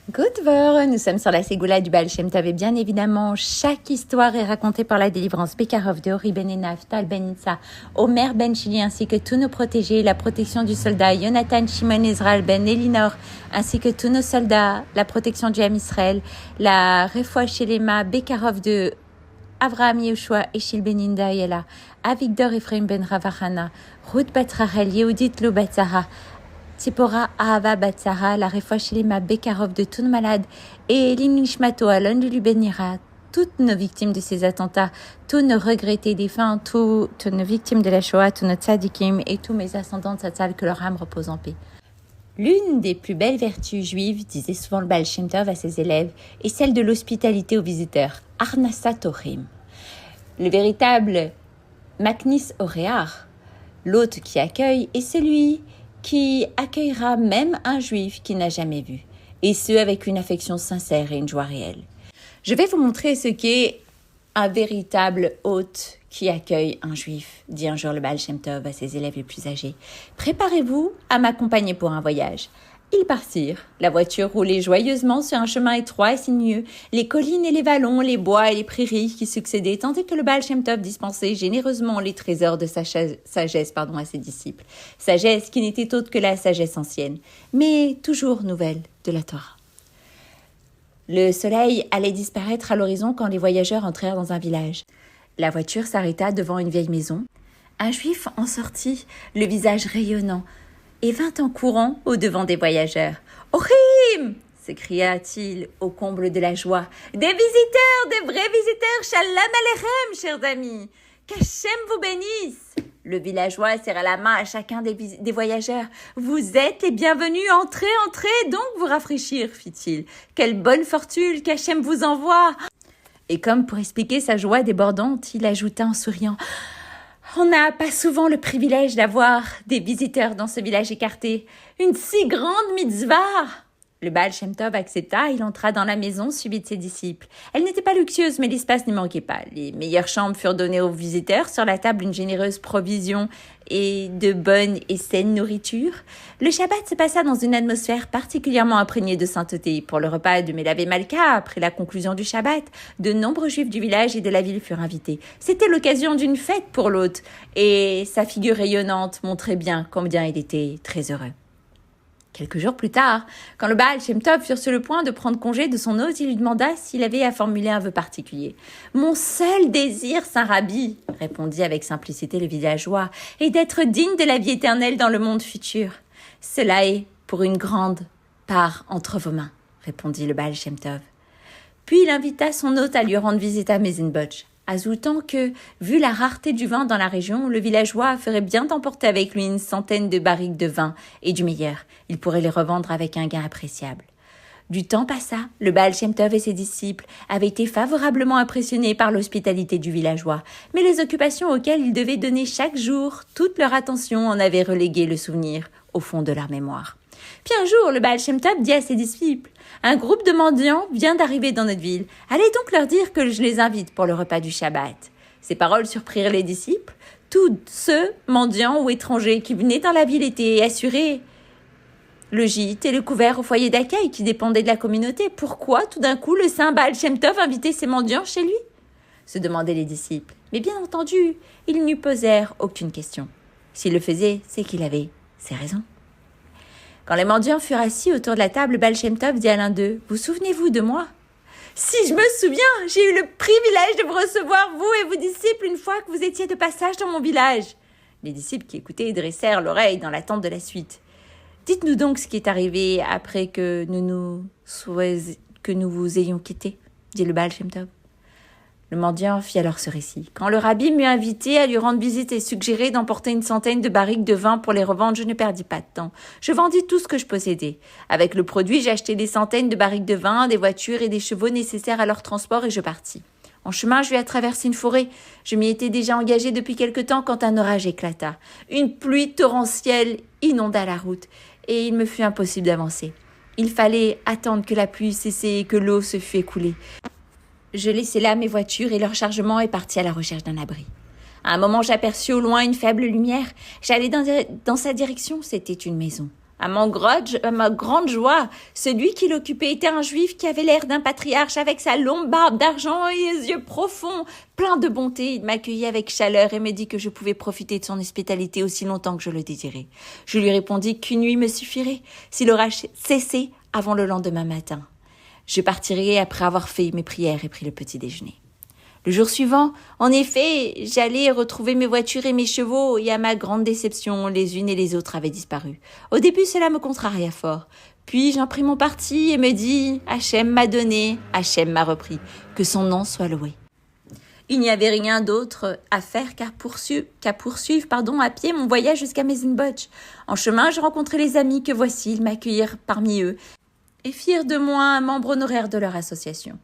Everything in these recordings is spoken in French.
Good morning, nous sommes sur la Ségoula du Baal Shem Tov et bien évidemment, chaque histoire est racontée par la délivrance Bekarov de Ori ben Enav, Tal ben Itza, Omer ben Chili ainsi que tous nos protégés, la protection du soldat Yonatan Shimon Israël ben Elinor ainsi que tous nos soldats, la protection du Ham Israël, la Refoua Shelema Bekarov de Avraham Yehoshua, Eshil ben Indaïela, Avigdor Ephraim ben Ravachana, Ruth bat Rachel, Yehudit Lo bat Zara, Tzipora Ahava Batsara, la Refoua Shelema Bekarov de tous nos malades, et Linishmato Alon de Lubenira, toutes nos victimes de ces attentats, tous nos regrettés défunts, toutes nos victimes de la Shoah, tous nos tzadikim et tous mes ascendants de Tzatzal, que leur âme repose en paix. L'une des plus belles vertus juives, disait souvent le Baal Shem Tov à ses élèves, est celle de l'hospitalité aux visiteurs, Arnasat Orim. Le véritable Maknis Orear, l'hôte qui accueille, est celui qui accueillera même un juif qu'il n'a jamais vu, et ce avec une affection sincère et une joie réelle. Je vais vous montrer ce qu'est un véritable hôte qui accueille un juif, dit un jour le Baal Shem Tov à ses élèves les plus âgés. Préparez-vous à m'accompagner pour un voyage. Ils partirent. La voiture roulait joyeusement sur un chemin étroit et sinueux, les collines et les vallons, les bois et les prairies qui succédaient, tandis que le Baal Shem Tov dispensait généreusement les trésors de sa sagesse à ses disciples. Sagesse qui n'était autre que la sagesse ancienne, mais toujours nouvelle de la Torah. Le soleil allait disparaître à l'horizon quand les voyageurs entrèrent dans un village. La voiture s'arrêta devant une vieille maison. Un juif en sortit, le visage rayonnant, et vint en courant au-devant des voyageurs. « Ohim !» s'écria-t-il au comble de la joie. « Des visiteurs, des vrais visiteurs, shalom aleichem, chers amis. Qu'Hachem vous bénisse !» Le villageois serra la main à chacun des voyageurs. « Vous êtes les bienvenus, entrez, donc vous rafraîchir, fit-il. Quelle bonne fortune qu'Hachem vous envoie !» Et comme pour expliquer sa joie débordante, il ajouta en souriant « On n'a pas souvent le privilège d'avoir des visiteurs dans ce village écarté. Une si grande mitzvah !» Le Baal Shem Tov accepta, il entra dans la maison suivi de ses disciples. Elle n'était pas luxueuse, mais l'espace ne manquait pas. Les meilleures chambres furent données aux visiteurs, sur la table une généreuse provision et de bonne et saine nourriture. Le Shabbat se passa dans une atmosphère particulièrement imprégnée de sainteté. Pour le repas de Melavé Malka, après la conclusion du Shabbat, de nombreux juifs du village et de la ville furent invités. C'était l'occasion d'une fête pour l'hôte, et sa figure rayonnante montrait bien combien il était très heureux. Quelques jours plus tard, quand le Baal Shem Tov fut sur le point de prendre congé de son hôte, il lui demanda s'il avait à formuler un vœu particulier. « Mon seul désir, saint Rabbi, répondit avec simplicité le villageois, est d'être digne de la vie éternelle dans le monde futur. Cela est pour une grande part entre vos mains, répondit le Baal Shem Tov. Puis il invita son hôte à lui rendre visite à Mezinbotch, ajoutant que, vu la rareté du vin dans la région, le villageois ferait bien d'emporter avec lui une centaine de barriques de vin et du meilleur. Il pourrait les revendre avec un gain appréciable. Du temps passa, le Baal Shem Tov et ses disciples avaient été favorablement impressionnés par l'hospitalité du villageois, mais les occupations auxquelles ils devaient donner chaque jour toute leur attention en avaient relégué le souvenir au fond de leur mémoire. Puis un jour, le Baal Shem Tov dit à ses disciples « Un groupe de mendiants vient d'arriver dans notre ville. Allez donc leur dire que je les invite pour le repas du Shabbat. » Ces paroles surprirent les disciples. Tous ceux, mendiants ou étrangers, qui venaient dans la ville étaient assurés le gîte et le couvert au foyer d'accueil qui dépendait de la communauté. Pourquoi, tout d'un coup, le saint Baal Shem Tov invitait ces mendiants chez lui se demandaient les disciples. Mais bien entendu, ils ne lui posèrent aucune question. S'il le faisait, c'est qu'il avait ses raisons. Quand les mendiants furent assis autour de la table, le Baal Shem Tov dit à l'un d'eux « Vous souvenez-vous de moi ?»« Si je me souviens, j'ai eu le privilège de vous recevoir, vous et vos disciples, une fois que vous étiez de passage dans mon village. » Les disciples qui écoutaient dressèrent l'oreille dans l'attente de la suite. « Dites-nous donc ce qui est arrivé après que nous vous ayons quittés, » dit le Baal Shem Tov. Le mendiant fit alors ce récit. Quand le rabbi m'eut invité à lui rendre visite et suggéré d'emporter une centaine de barriques de vin pour les revendre, je ne perdis pas de temps. Je vendis tout ce que je possédais. Avec le produit, j'ai acheté des centaines de barriques de vin, des voitures et des chevaux nécessaires à leur transport et je partis. En chemin, je eus à traverser une forêt. Je m'y étais déjà engagé depuis quelque temps quand un orage éclata. Une pluie torrentielle inonda la route et il me fut impossible d'avancer. Il fallait attendre que la pluie cessait et que l'eau se fût écoulée. Je laissai là mes voitures et leur chargement et partis à la recherche d'un abri. À un moment, j'aperçus au loin une faible lumière. J'allai dans sa direction. C'était une maison. À ma grande joie, celui qui l'occupait était un juif qui avait l'air d'un patriarche avec sa longue barbe d'argent et les yeux profonds, pleins de bonté. Il m'accueillit avec chaleur et me dit que je pouvais profiter de son hospitalité aussi longtemps que je le désirais. Je lui répondis qu'une nuit me suffirait, s'il aura cessé avant le lendemain matin. Je partirai après avoir fait mes prières et pris le petit déjeuner. Le jour suivant, en effet, j'allais retrouver mes voitures et mes chevaux, et à ma grande déception, les unes et les autres avaient disparu. Au début, cela me contraria fort. Puis j'en pris mon parti et me dis, Hachem m'a donné, Hachem m'a repris, que son nom soit loué. Il n'y avait rien d'autre à faire qu'à poursuivre à pied mon voyage jusqu'à Meisenbotch. En chemin, je rencontrai les amis que voici, ils m'accueillirent parmi eux et firent de moi un membre honoraire de leur association.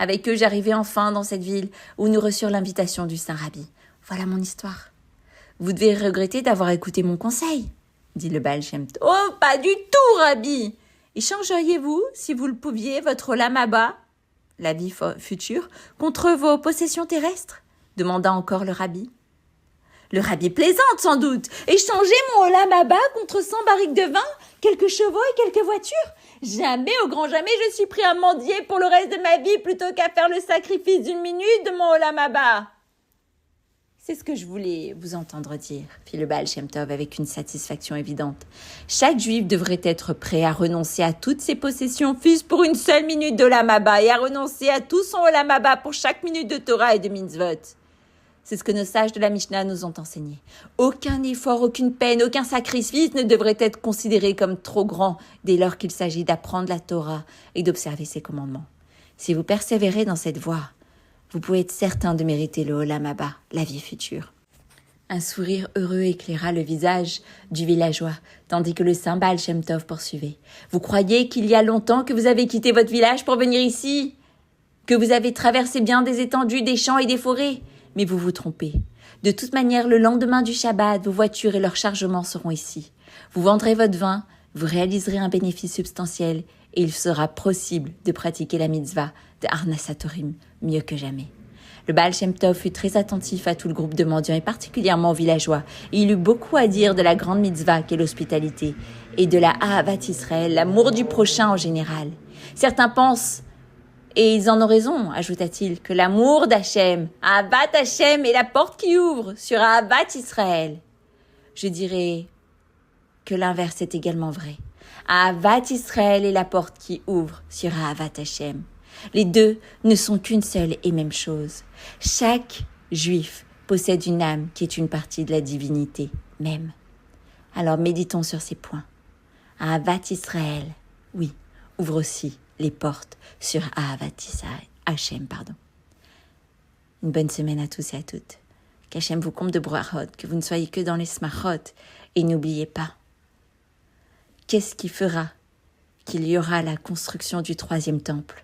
Avec eux, j'arrivai enfin dans cette ville où nous reçurent l'invitation du Saint Rabbi. Voilà mon histoire. Vous devez regretter d'avoir écouté mon conseil, dit le Baal Shem Tov. Oh, pas du tout, Rabbi. Échangeriez-vous, si vous le pouviez, votre olam haba, la vie future, contre vos possessions terrestres, demanda encore le Rabbi. Le Rabbi plaisante sans doute. Échanger mon olam haba contre 100 barriques de vin, quelques chevaux et quelques voitures. Jamais, au grand jamais, je suis pris à mendier pour le reste de ma vie plutôt qu'à faire le sacrifice d'une minute de mon olam haba. C'est ce que je voulais vous entendre dire, fit le Baal Shem Tov avec une satisfaction évidente. Chaque juif devrait être prêt à renoncer à toutes ses possessions, fût-ce pour une seule minute d'olam haba, et à renoncer à tout son olam haba pour chaque minute de Torah et de mitzvot. C'est ce que nos sages de la Mishnah nous ont enseigné. Aucun effort, aucune peine, aucun sacrifice ne devrait être considéré comme trop grand dès lors qu'il s'agit d'apprendre la Torah et d'observer ses commandements. Si vous persévérez dans cette voie, vous pouvez être certain de mériter le olam haba, la vie future. Un sourire heureux éclaira le visage du villageois, tandis que le saint Baal Shem Tov poursuivait. Vous croyez qu'il y a longtemps que vous avez quitté votre village pour venir ici? Que vous avez traversé bien des étendues, des champs et des forêts? Mais vous vous trompez. De toute manière, le lendemain du Shabbat, vos voitures et leurs chargements seront ici. Vous vendrez votre vin, vous réaliserez un bénéfice substantiel et il sera possible de pratiquer la mitzvah de Arnasat Torim mieux que jamais. Le Baal Shem Tov fut très attentif à tout le groupe de mendiants et particulièrement aux villageois. Et il eut beaucoup à dire de la grande mitzvah qu'est l'hospitalité et de la Ahavat Israël, l'amour du prochain en général. Certains pensent, et ils en ont raison, ajouta-t-il, que l'amour d'Hachem, Ahavat Hachem, est la porte qui ouvre sur Ahavat Israël. Je dirais que l'inverse est également vrai. Ahavat Israël est la porte qui ouvre sur Ahavat Hachem. Les deux ne sont qu'une seule et même chose. Chaque juif possède une âme qui est une partie de la divinité même. Alors méditons sur ces points. Ahavat Israël, oui, ouvre aussi les portes sur Ahavat Hachem. Une bonne semaine à tous et à toutes. Qu'Hachem vous comble de brachot, que vous ne soyez que dans les smachot. Et n'oubliez pas, qu'est-ce qui fera qu'il y aura la construction du 3e temple?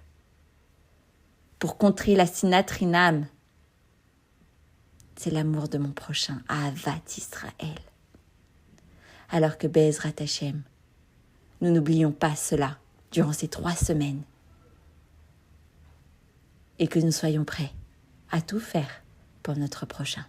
Pour contrer la sinat rinam, c'est l'amour de mon prochain, Ahavat Israël. Alors que Be'ezrat Hachem, nous n'oublions pas cela durant ces 3 semaines et que nous soyons prêts à tout faire pour notre prochain.